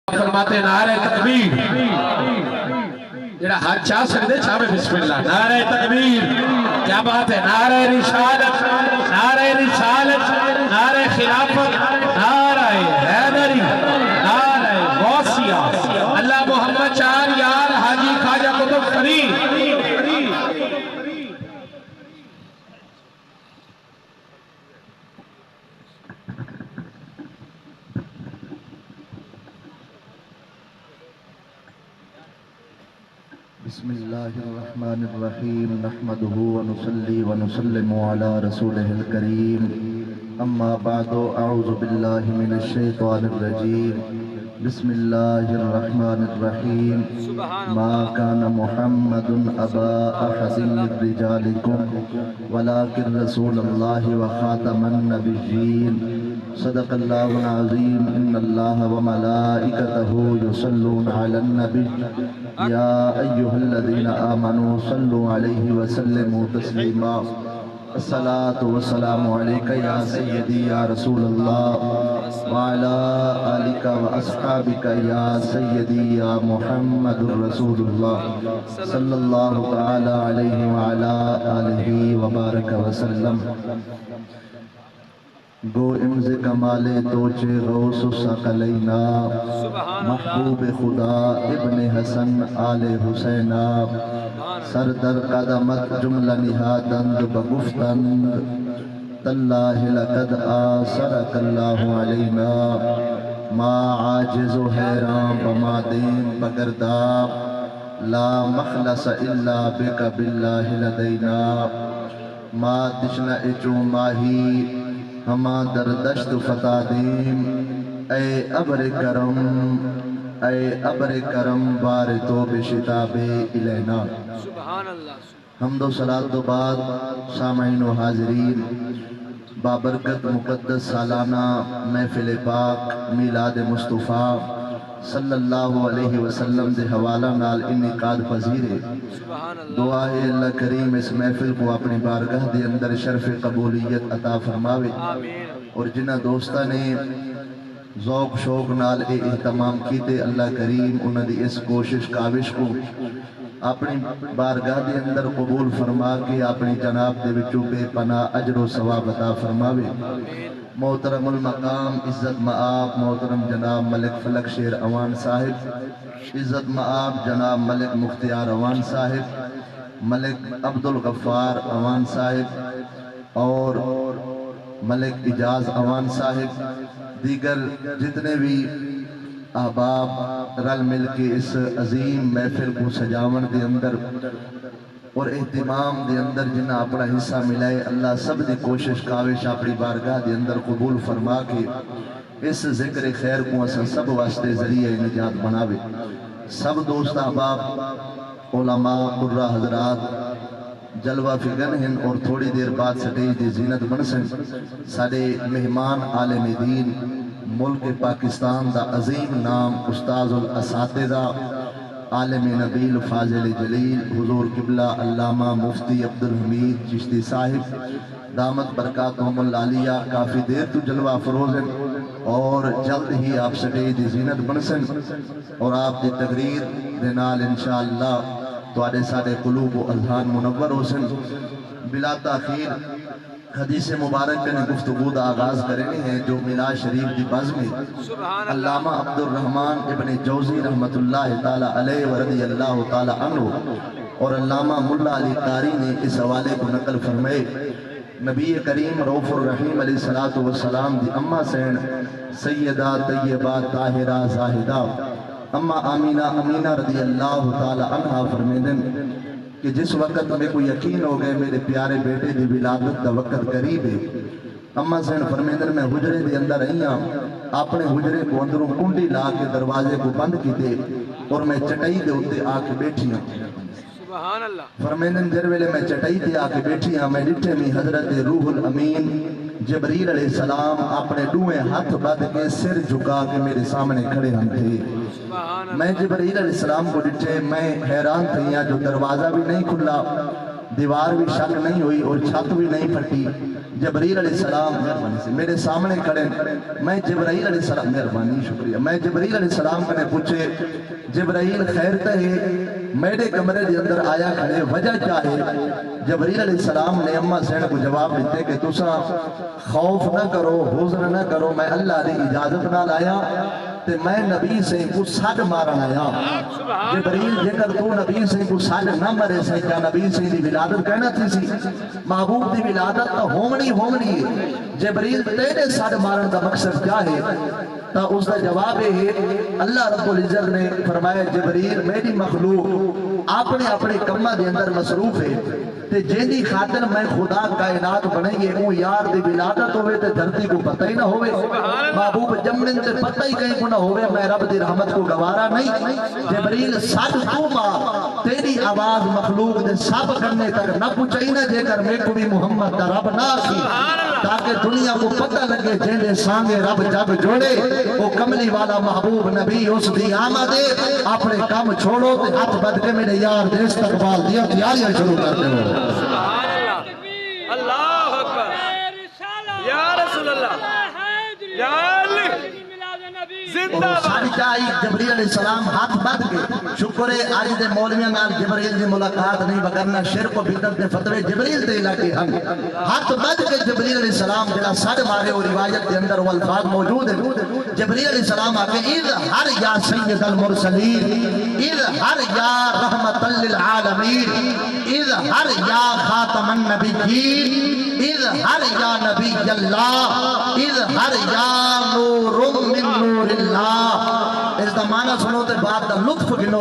فرماتے نعرہ تکبیر جڑا ہاتھ چاہ سکتے چاہے بسم اللہ نعرہ تکبیر کیا بات ہے نعرہ رسالت نعرہ خلافت نعرہ حیدری نعرہ غوثیہ اللہ محمد چار یار حاجی خواجہ قطب فرید بسم اللہ الرحمن الرحیم نحمده ونصلي ونسلم على رسوله الكريم اما بعد اعوذ باللہ من الشیطان الرجیم بسم اللہ الرحمن الرحیم ما كان محمد ابا احد من رجالکم ولكن رسول اللہ وخاتم النبیین صدق اللہ العظیم ان اللہ وملائکته یصلون علی النبی یا ایہا الذین آمنوا صلوا علیہ وسلموا تسلیما الصلاة والسلام علیکہ یا سیدی یا رسول اللہ وعلا آلکہ واصحابکہ یا سیدی یا محمد رسول اللہ صلی اللہ تعالی علیہ وعلا آلہ وبارک وسلم گو امز کمال توچے غوث ثقلینا محبوب خدا ابن حسن آل حسینہ سر در قدمت جملہ نہادند بگفتند تاللہ لقد آثرک اللہ علینا ما عاجز و حیران بما دین بگرداب لا مخلص الا بک باللہ لدینا ما دشن اچو ماہی ہما در دشت فتح دیم اے ابر کرم بار تو بشتاب الینا حمد و صلاة و بعد سامعین و حاضرین بابرکت مقدس سالانہ محفل پاک میلاد مصطفیٰ صلی اللہ علیہ وسلم دے حوالہ نال انعقاد پذیرے دعا ہے اللہ کریم اس محفل کو اپنی بارگاہ دے اندر شرف قبولیت عطا فرماوے اور جنہ دوستہ نے ذوق شوق نال اہتمام کیتے اللہ کریم انہ دی اس کوشش کاوش کو اپنی بارگاہ دے اندر قبول فرما کے اپنی جناب دے وچوں بے پناہ اجر و ثواب عطا فرماوے محترم المقام عزت مآب محترم جناب ملک فلک شیر اوان صاحب عزت مآب جناب ملک مختیار اوان صاحب ملک عبدالغفار اوان صاحب اور ملک اجاز اوان صاحب دیگر جتنے بھی احباب رل مل کے اس عظیم محفل کو سجاون دے اندر اور اہتمام دے اندر جنہ اپنا حصہ ملائے اللہ سب دی کوشش کاوش اپنی بارگاہ دے اندر قبول فرما کے اس ذکر خیر کو اسا سب واسطے ذریعہ نجات بناوے سب دوست احباب علماء قرہ حضرات جلوہ فگن ہیں اور تھوڑی دیر بعد سٹیج دی زینت بنسن سارے مہمان عالم دین ملک پاکستان دا عظیم نام استاذ الاساتذہ عالم نبیل فاضل جلیل حضور قبلہ علامہ مفتی عبدالحمید چشتی صاحب دامت برکاتہم العالیہ کافی دیر تو جلوہ فروزن اور جلد ہی آپ سٹیج زینت بنسن اور آپ دی تقریر دینال انشاءاللہ تو آدھے سارے قلوب و اذہان منور ہو سن بلا تاخیر حدیث مبارک نے گفتگو دا آغاز کرنے ہیں جو میلاد شریف دی باز میں علامہ عبدالرحمن ابن جوزی رحمت اللہ تعالی علیہ ورضی اللہ تعالی عنہ اور علامہ ملا علی قاری نے اس حوالے کو نقل فرمائے نبی کریم رؤوف الرحیم علیہ السلام دی اماں سین سیدہ طیبہ طاہرہ زاہدہ اماں امینہ رضی اللہ تعالی عنہ فرمیدن کہ جس وقت میں کو یقین ہو گئے میرے پیارے بیٹے دی ولادت دا وقت قریب ہے اماں سین فرمیدن میں حجرے دے اندر رہیاں اپنے حجرے کو اندروں کنڈی لا کے دروازے کو بند کی دے اور میں چٹائی دے ہوتے آ کے بیٹھی ہوں فرمیدن در ویلے میں چٹائی دے آ کے بیٹھی ہوں میں ڈٹھے میں حضرت روح الامین جبریل علیہ السلام اپنے دوئے ہاتھ بد کے سر جھکا کے میرے سامنے کھڑے ہم تھے میں جبریل علیہ السلام کو ڈٹھے میں حیران تھیا جو دروازہ بھی نہیں کھلا دیوار بھی شک نہیں ہوئی اور چھت بھی نہیں پھٹی. جبرائیل علیہ السلام مہربانی سے میرے سامنے کھڑے. میں جبرائیل علیہ السلام مہربانی شکریہ میں جبرائیل علیہ السلام کنے پوچھے جبرائیل خیر تے میرے کمرے دے اندر آیا کھڑے وجہ کیا ہے؟ جبرائیل علیہ السلام نے اماں سین کو جواب دیتے کہ تسا خوف نہ کرو حزن نہ کرو میں اللہ دی اجازت نہ لایا تے میں نبی سے کو ساڈ مارن آیا. جبرائیل جے تو نبی سے کو ساڈ نہ مرے سے کیا نبی سے دی ولادت کہنا تھی سی محبوب دی ولادت تو ہومنی ہے. جبرائیل تیرے ساڈ مارن دا مقصد کیا ہے؟ تا اس دا جواب ہے اللہ رب العزت نے فرمایا جبرائیل میری مخلوق اپنے اپنے کماں دے اندر مصروف ہے تے جیندی خاطر میں خدا کائنات بنے گے او یار دی ولادت ہوئے تے دھرتی کو پتہ ہی نہ ہوئے محبوب جمن تے پتہ ہی کہیں کو نہ ہوئے میں رب دی رحمت کو گوارا نہیں. جبرائیل ساتھ تو ماں تیری آواز مخلوق دے سب کرنے تک نہ پوچھائی نہ دے کر میں کو بھی محمد دا رب نہ سی تاکہ دنیا کو پتہ لگے جیندے سانگے رب جب جوڑے وہ کملی والا محبوب نبی اس دی آمدے اپنے کام چھوڑو تے ہاتھ بد کے میرے یار دے استقبال دیا تیاریاں شروع کرتے ہو. سبحان اللہ اللہ اکبر یا رسول اللہ یا علی زندہ ساری چاہی جبرائیل علیہ السلام ہاتھ بد کے شکر ہے آج دے مولویاں نال جبرائیل دی ملاقات نہیں وگرنہ شرک و بدعت دے فتوے جبرائیل دے علاقے ہم ہاتھ بد کے جبرائیل علیہ السلام جڑا ساڈ مارے اور روایت دے اندر وہ الفاظ موجود ہیں. جبرائیل علیہ السلام آ کے اذہر یا سید المرسلین اذہر یا رحمت للعالمین اذہر یا خاتم النبیین اذہر یا نبی اللہ اذہر یا نور من نور اللہ. اس دا معنی سنو تے بات دا لطف گنو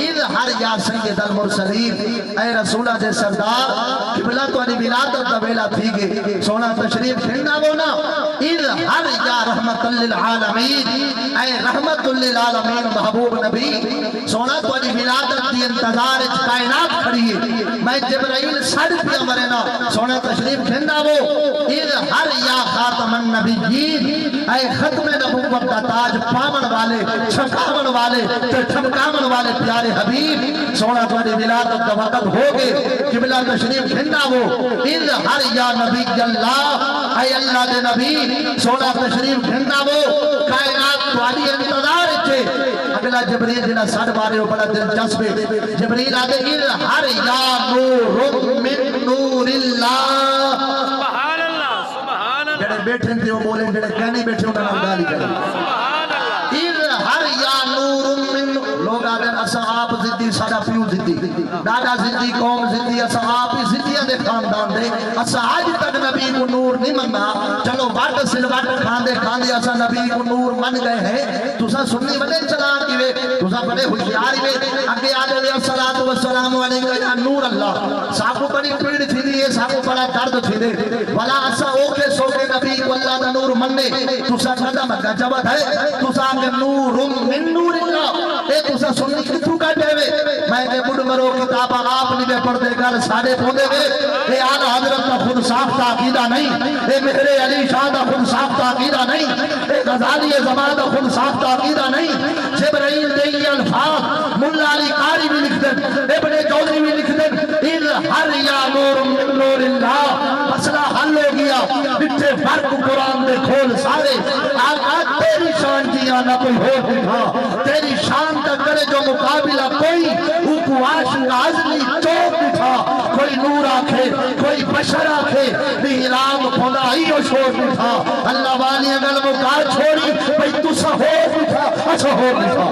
اذہر یا سید المرسلین اے رسولہ دے سردار قبلہ تو انی ولادت دا ویلا تھی گے سونا تشریف کھننا وہ نا اذہر یا رحمت للعالمین اے رحمت للعالمین محبوب نبی سونا تو انی ولادت دی انتظار اچ کائنات کھڑی ہے میں جبرائیل سڑ پیا مرنا سونا تشریف کھننا وہ اذہر یا خاتم النبیین اے ختم نبوت دا تاج پامن والے چھکاون والے چھمکاون والے پیارے حبیب سونا تھوڑی ولادت دا وقت ہو گئے قبلہ تشریف کھننا وہ اذہر یا نبی اللہ اے اللہ دے نبی سونا تشریف کھننا وہ کائنات تھوڑی انتظار چھے. اگلا جبرائیل جنہ ساڑھ بارے ہو بڑا دلچسپ ہے. جبرائیل آدھے اذہر یا نور من نور اللہ سبحان اللہ سبحان اللہ جڑے بیٹھے تھے وہ بولیں جڑے کہنے بیٹھے انہوں نے گالی کریں سبحان اللہ اذہر یا نور من لوگ آدھے اسا آپ زدی ساڑا پیو زدی دادا زدی قوم زدی اسا آپ ہی زدیاں دے خاندان دے اسا آج تک نبی کو نور نہیں مننا چلو واٹ سلوٹ کھاندے کھاندے اسا نبی کو نور من گئے ہیں تسا سنی بڑے چلان کی وے تسا بڑے ہوشیاری وے اگے آدھے دے الصلاۃ والسلام علیکہ یا نور اللہ ساکو بڑی پیڑ تھی دی ساکو بڑا درد تھی دے والا اسا اوکے سوکے نبی کو اللہ دا نور مننے تسا قدم گجبت ہے تسا کے نور من نور اللہ اے تسا سنی کتھو کا دے وے میں نے بڑھ مرو کتاب آپ نے پڑھ دے کر ساڑے پھوندے وے اے آلہ حضرت کا خود ساختہ عقیدہ نہیں اے مہر علی شاہ دا خود ساختہ عقیدہ نہیں اے غزالی زمان دا خود ساختہ عقیدہ نہیں. جبرائیل دے یہ الفاظ ملا علی قاری بھی لکھ دیں ابن جوزی بھی لکھ دیں اذہر یا نور من نور اللہ مسئلہ حل ہو گیا بٹھے فرق قرآن دے کھول سارے آقا تیری شان جیا نہ کوئی ہو دکھا تیری شان تک کرے جو مقابلہ کوئی اوکو عاشق عزلی چوک اٹھا کوئی نور آکھے کوئی بشر آکھے نیرام پھوندائی و شور اٹھا اللہ والی اگل مکار چھوڑی بھئی تسا ہو اٹھا اچھا ہو اٹھا.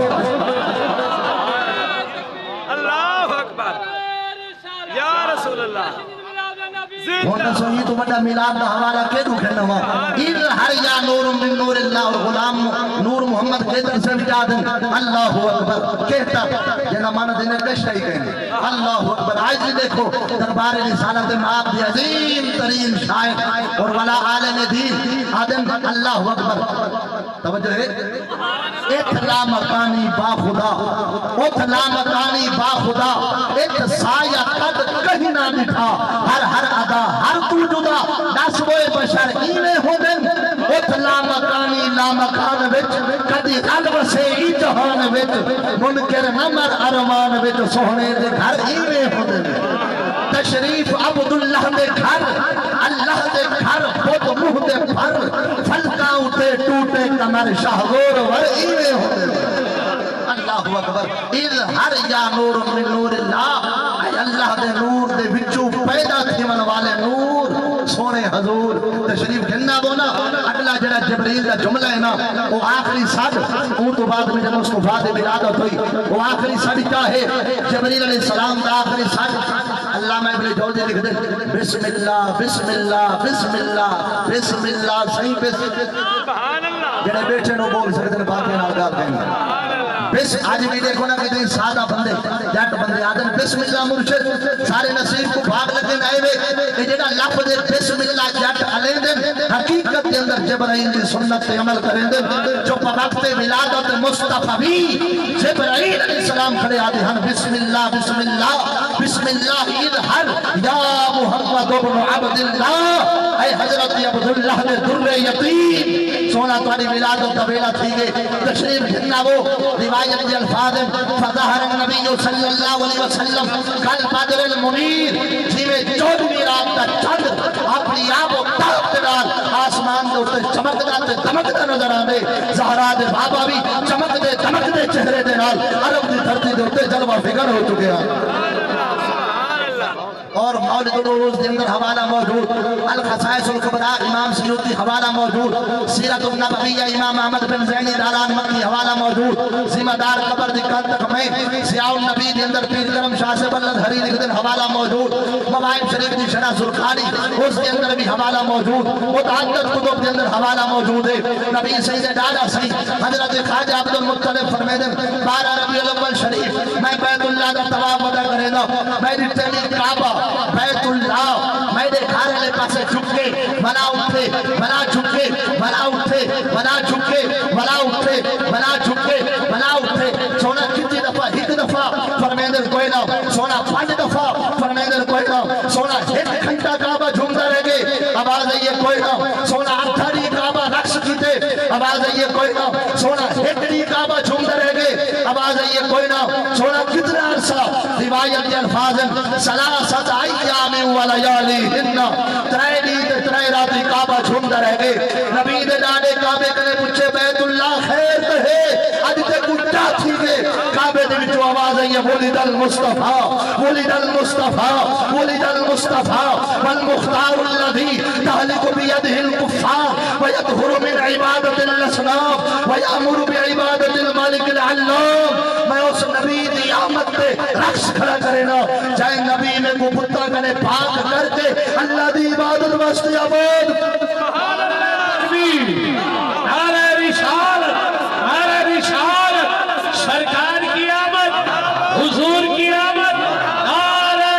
اللہ اکبر یا رسول اللہ ہوتا سوئی تو بڑا میلاد دا حوالہ کے دو کھڑنا ہوا اذہر یا نور من نور اللہ اور غلام نور محمد کہتا سے بجا دیں اللہ اکبر کہتا جنہ مانا دینے کشتا ہی کہیں اللہ اکبر آج بھی دیکھو دربار رسالت مآب دی عظیم ترین شاعر اور ولا عالم دین آدم اللہ اکبر توجہ ہے ایک لا مکانی با خدا ایک لا مکانی با خدا ایک سایہ قد کہیں نہ دکھا ہر ہر ادا ہر تو جدا نسبوئے بشر ایمیں ہو دن ایک لا مکانی لا مکان وچ کدی قلب سے ای جہان وچ منکر نمر ارمان وچ سوہنے دے گھر ایمیں ہو دن تشریف عبداللہ دے گھر اللہ دے گھر خود منہ دے بھر فلکاں اٹھے ٹوٹے کمر شاہگور ور ایویں ہوتے اللہ اکبر اظہر یا نور من نور اللہ اے اللہ دے نور دے وچوں پیدا تھیون والے نور سونے حضور تشریف گھننا بونا اگلا جڑا جبریل دا جملہ ہے نا وہ آخری صد اون تو بعد میں جب مصطفیٰ دے ولادت ہوئی وہ آخری صد کیا ہے جبریل علیہ السلام دا آخری صد علامہ ابن جوزی لکھ دے بسم اللہ بسم اللہ بسم اللہ بسم اللہ صحیح بسم اللہ جڑے بیٹھے نو بول سکتے ہیں باقی نال گال کہیں بس آج بھی دیکھو نا کہ دن سادہ بندے جٹ بندے آدن بسم اللہ مرشد سارے نصیب کو بھاگ لگے نائے وے کہ جڑا لفظ دے بسم اللہ جٹ علیں دن حقیقت کے اندر جبرائیل دی سنت پہ عمل کریں دن جو وقت ولادت مصطفیٰ بھی جبرائیل علیہ السلام کھڑے آتے ہیں بسم اللہ بسم اللہ بسم اللہ اظہر یا محمد ابن عبداللہ اے حضرت عبداللہ دے در یتیم سونا تاری ولادت طویلہ تھی گئے تشریف گھننا وہ روایت دی الفاظ فظہر النبی صلی اللہ علیہ وسلم کل بدر المنیر جیوے 14ویں رات کا چند اپنی آب و تاب دلال آسمان دے اٹھے چمکدہ تے دمکدہ نظر آنے زہرا دے بابا بھی چمک دے دمک دے چہرے دے نال عرب دی دھرتی دے اٹھے جلوہ فکر ہو چکے ہیں اور مولد العروج کے اندر حوالہ موجود الخصائص الکبریٰ امام سیوطی حوالہ موجود سیرت النبویہ امام احمد بن زینی داران مکی حوالہ موجود ذمہ دار قبر دکان تک میں سیاہ النبی کے اندر پیر کرم شاہ سے بلد ہری لکھ دن حوالہ موجود مبائب شریف دی شرح سرخانی اس کے اندر بھی حوالہ موجود متعدد کتب کے اندر حوالہ موجود ہے نبی سید ڈالا سی حضرت خواجہ عبد المطلب فرمیدن 12 ربیع الاول شریف میں بیت اللہ دا طواف ادا کرے نا میں ریٹینی کعبہ بیت اللہ میں نے گھر لے پاسے جھکے بنا اٹھے بنا جھکے بنا اٹھے بنا جھکے بنا اٹھے بنا جھکے بنا اٹھے سونا کتنی دفعہ ایک دفعہ فرمیندر کوئی نہ سونا 5 دفعہ فرمیندر کوئی نہ سونا 1 گھنٹہ کعبہ جھومتا رہ گئے آواز آئیے کوئی نہ سونا 8 کعبہ رقص کیتے آواز آئیے کوئی نہ سونا 1 کعبہ جھومتا رہ گئے آواز آئیے کوئی نہ سونا کتنا عرصہ روایت کے الفاظ سلاست ایام ولیالیہن 3 دن 3 راتی کعبہ جھومتا رہ گئے نبی دے ڈاڈے کعبے کنے پوچھے بیت اللہ خیر تو ہے اج تے گٹا تھی گئے کعبے دے وچوں آواز آئی ولد المصطفیٰ ولد المصطفیٰ ولد المصطفیٰ والمختار الذی تہلک بیدہ الکفار ویطہر من عبادت الاصنام ویامر بعبادت الملک العلام میں اس نبی دی آمد پہ رقص کھڑا کرے نا چاہے نبی میں کو پتہ کنے پاک کر کے اللہ دی عبادت واسطے آباد سبحان اللہ تکبیر نعرہ رسالت نعرہ رسالت سرکار کی آمد حضور کی آمد نعرہ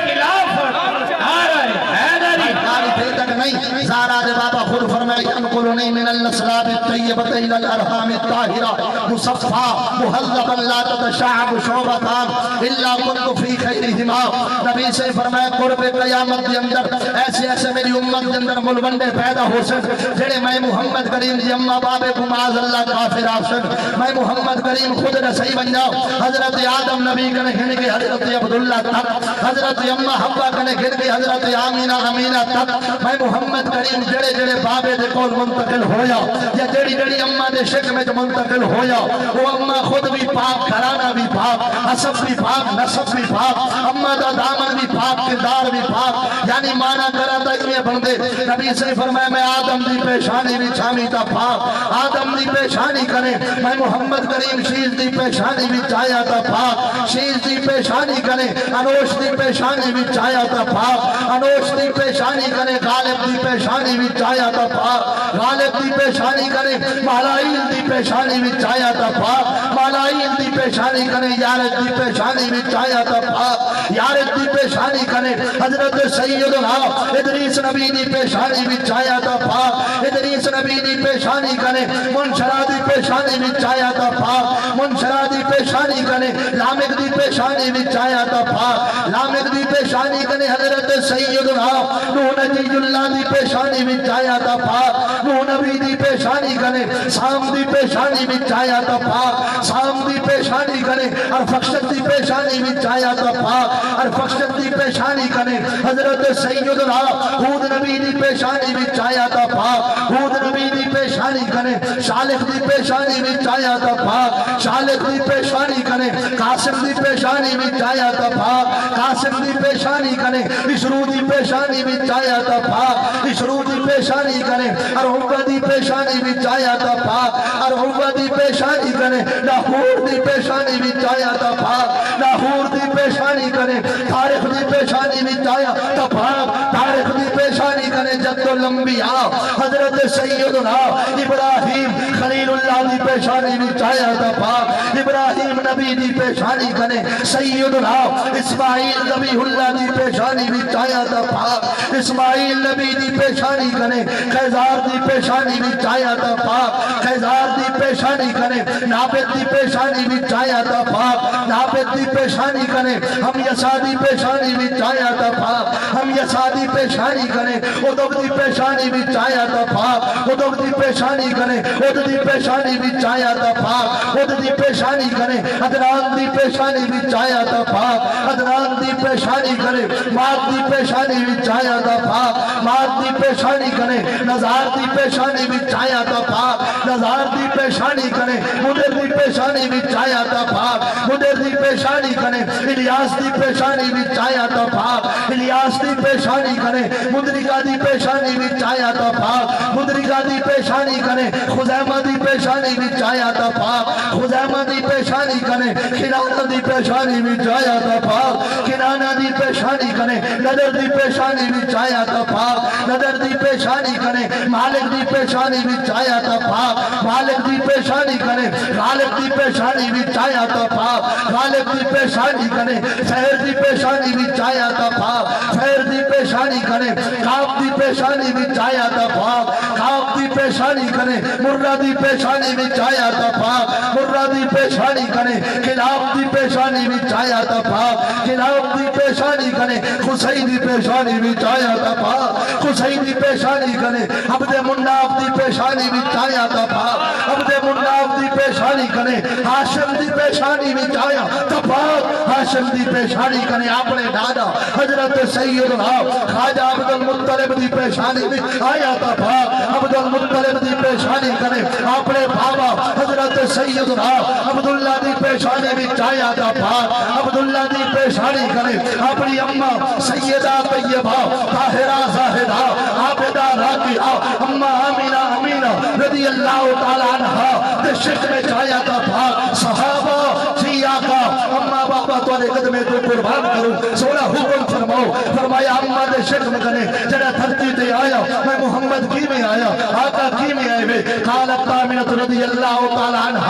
خلافت نعرہ حیدری ناری پھر تک نہیں زہرا دے بابا خود فرمائے انقلنی من الاسلاب الطیبت الى الارحام الطاہرہ مصفہ محذب لا تتشعب شعبتان الا كنت فی خیرہما نبی سے فرمایا قرب قیامت کے اندر ایسے ایسے میری امت کے اندر ملوندے پیدا ہو سن جڑے میں محمد کریم جی اماں بابے کو معاذ اللہ کافر آفسن میں محمد کریم خود رسائی بن جاؤ حضرت آدم نبی کنے گھن کے حضرت عبداللہ تک حضرت اماں حوا کنے گھن کے حضرت آمینہ تک میں محمد کریم جڑے جڑے بابے دے کول منتقل ہویا یا جڑی جڑی اماں دے شک میں منتقل ہویا وہ اماں خود بھی پاک گھرانہ بھی پاک حسب بھی پاک نسب بھی پاک اماں دا دامن بھی پاک کردار بھی پاک یعنی مانا کرا تا یہ بندے نبی سے فرمایا میں آدم دی پیشانی بھی چھامی تا پاک آدم دی پیشانی کرے میں محمد کریم شیز دی پیشانی بھی چاہیا تا پاک شیز دی پیشانی کرے انوش دی پیشانی بھی چاہیا تا پاک انوش دی پیشانی کرے غالب دی پیشانی بھی چاہیا تا پاک غالب دی پیشانی کرے مالائیل دی پیشانی بھی چاہیا تا پاک مالائیل دی پیشانی کرے یارت دی پیشانی بھی چاہیا تا پاک یارت دی پیشانی کرے حضرت سیدنا ادریس نبی دی پیشانی بھی چاہیا تا پاک ادریس نبی دی پیشانی کرے منشرہ دی پیشانی بھی چاہیا تا پاک مدن شرح دی پیشانی کنے لامک دی پیشانی وچ آیا تا پاک لامک دی پیشانی کنے حضرت سیدنا نوح نبی اللہ دی پیشانی وچ آیا تا پاک نوح نبی دی پیشانی کنے سام دی پیشانی وچ آیا تا پاک سام دی پیشانی کنے ارفخشد دی پیشانی وچ آیا تا پاک ارفخشد دی پیشانی کنے حضرت سیدنا ہود نبی دی پیشانی وچ آیا تا پاک ہود نبی دی پیشانی کنے شالخ دی پیشانی وچ آیا تا پاک شالخ دی پیشانی کنے قاسم دی پیشانی وچ آیا تا پاک قاسم دی پیشانی کنے اشرو دی پیشانی وچ آیا تا پاک اشرو دی پیشانی کنے ارعوبہ دی پیشانی وچ آیا تا پاک ارعوبہ دی پیشانی کنے لاہور دی پیشانی وچ آیا تا پاک لاہور دی پیشانی کنے تاریخ دی پیشانی وچ آیا تا پاک تاریخ دی پیشانی کنے جد الانبیاء حضرت سیدنا ابراہیم خلیل اللہ دی پیشانی وچ آیا تا پاک ابراہیم نبی دی پیشانی کنے سیدنا اسماعیل نبی اللہ دی پیشانی وچ آیا تا پاک اسماعیل نبی دی پیشانی کنے قیزار دی پیشانی وچ آیا تا پاک قیزار دی پیشانی کنے نابد دی پیشانی وچ آیا تا پاک نابد دی پیشانی کنے ہم یسا دی پیشانی وچ آیا تا پاک ہم یسا دی پیشانی کنے ادب دی پیشانی وچ آیا تا پاک ادب دی پیشانی کنے اد دی پیشانی وچ آیا تا پاک اد دی پیشانی کنے عدنان دی پیشانی وچ آیا تا پاک عدنان دی پیشانی کنے ماد دی پیشانی وچ آیا تا پاک ماد دی پیشانی کنے نظار دی پیشانی وچ آیا تا پاک نظار دی پیشانی کنے مدر دی پیشانی وچ آیا تا پاک مدر دی پیشانی کنے الیاس دی پیشانی وچ آیا تا پاک الیاس دی پیشانی کنے مدرکہ دی پیشانی وچ آیا تا پاک مدرکہ دی پیشانی کنے خزیمہ دی پیشانی وچ آیا تا پاک خزیمہ دی پیشانی کنے کنانہ دی پیشانی وچ آیا تا پاک کنانہ دی پیشانی کنے نظر دی پیشانی وچ آیا تا پاک نظر دی پیشانی کنے مالک دی پیشانی وچ آیا تا پاک مالک دی پیشانی کنے غالب دی پیشانی وچ آیا تا پاک غالب دی پیشانی کنے خیر دی پیشانی وچ آیا تا پاک خیر دی پیشانی کنے کاف دی پیشانی وچ آیا تا پاک کاف دی پیشانی کنے مرہ دی پیشانی وچ آیا تا پاک مرہ دی پیشانی کنے کلاب دی پیشانی وچ آیا تا پاک کلاب دی پیشانی کنے خسائی دی پیشانی وچ آیا تا پاک خسائی دی پیشانی کنے عبد مناف دی پیشانی وچ آیا تا پاک عبد مناف دی پیشانی کنے ہاشم دی پیشانی وچ آیا تا پاک ہاشم دی پیشانی کنے اپنے دادا حضرت سیدنا خواجہ عبد المطلب دی پیشانی وچ آیا تا پاک عبد المطلب دی پیشانی کنے اپنے بابا حضرت سیدنا عبداللہ دی پیشانی وچ آیا تا پاک عبداللہ دی پیشانی کنے اپنی اماں سیدہ طیبہ طاہرہ زاہدہ عابدہ راکعہ اماں آمینہ امینہ رضی اللہ تعالیٰ عنہ دے شک میں جایا تا پاک صحابہ جی آقا اماں بابا تولے قدمے تو قربان کروں سونا حکم فرماؤ فرمایا اماں دے شک میں کنے جڑا دھرتی تے آیا میں محمد کی میں آیا آقا کی میں آئے وے قالت آمنہ رضی اللہ تعالیٰ عنہ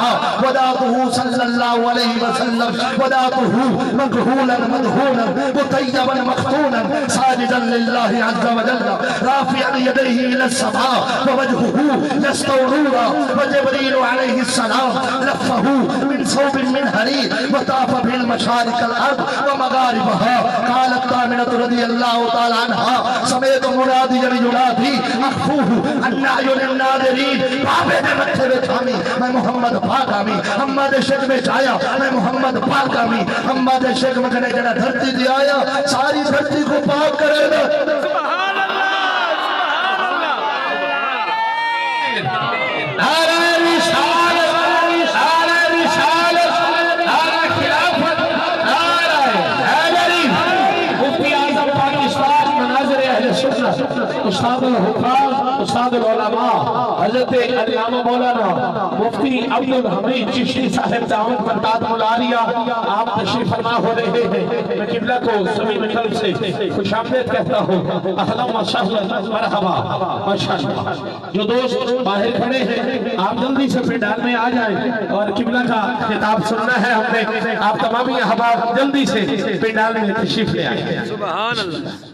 وداتہ صلی اللہ علیہ وسلم وداتہ مقہولا مدہونا مطیبا مختونا ساجدا للہ عز وجل رافعا یدیہ الى السماء ووجهه يسطع نورا وجبريل عليه السلام لفه من صوب من حرير وطاف بالمشارق الارض ومغاربها قالت آمنة رضي الله تعالى عنها سمعت مناديا ينادي اخفوه عن اعين الناظرين بابے دے متھے وچ آمی میں محمد پاک آمی اما دے شک میں آیا میں محمد پاک آمی اما دے شک میں کنے جڑا دھرتی دی آیا ساری دھرتی کو پاک کرے گا سبحان اللہ نعرہ رسالت نعرہ رسالت نعرہ خلافت نعرہ حیدری مفتی اعظم پاکستان مناظر اہل سنت استاد الحفاظ استاد العلماء حضرت علامہ مولانا مفتی عبد الحمید چشتی صاحب دعوت برداد ملاریہ آپ تشریف فرما ہو رہے ہیں میں قبلہ کو زمین قلب سے خوش آمدید کہتا ہوں اہلا و سہلا مرحبا ماشاءاللہ جو دوست باہر کھڑے ہیں آپ جلدی سے پنڈال میں آ جائیں اور قبلہ کا خطاب سننا ہے ہم نے آپ تمامی احباب جلدی سے پنڈال میں تشریف لے آئیں سبحان اللہ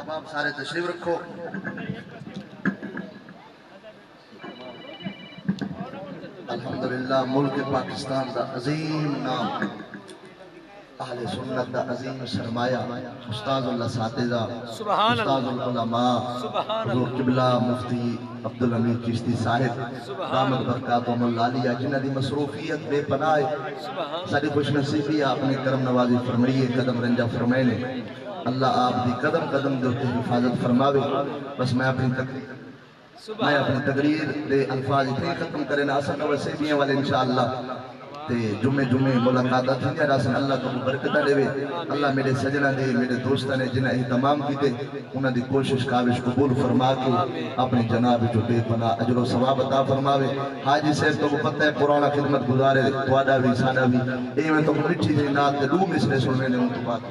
احباب سارے تشریف رکھو. الحمدللہ ملک پاکستان دا عظیم نام اہل سنت دا عظیم سرمایہ استاد اللہ اساتذہ سبحان اللہ. استاد العلماء سبحان حضور قبلہ مفتی عبدالحمید چشتی صاحب دامت برکاتہم العالیہ جنہ دی مصروفیت بے پناہ سبحان ساری خوش نصیبی آپ نے کرم نوازی فرمائیے قدم رنجہ فرمائنے اللہ آپ دی قدم قدم دے ہوتے حفاظت فرماوے. بس میں اپنی تقریر دے الفاظ اتنے ختم کرنا اصل ویسے بھی ہیں والے انشاءاللہ تے جمعے ملاقاتہ تھیں راسن اللہ کو برکتہ دے. اللہ میرے سجنہ دے میرے دوستہ نے جنہ اہتمام کی دے انہاں دی کوشش کاوش قبول فرما کے اپنے جناب جو بے پناہ اجر و ثواب عطا فرماوے. حاجی صاحب تو پتہ ہے پرانا خدمت گزارے تواڈا بھی ساڈا بھی ایویں تو مٹھی دی نات تے دو مصرے سننے نے ان تو بات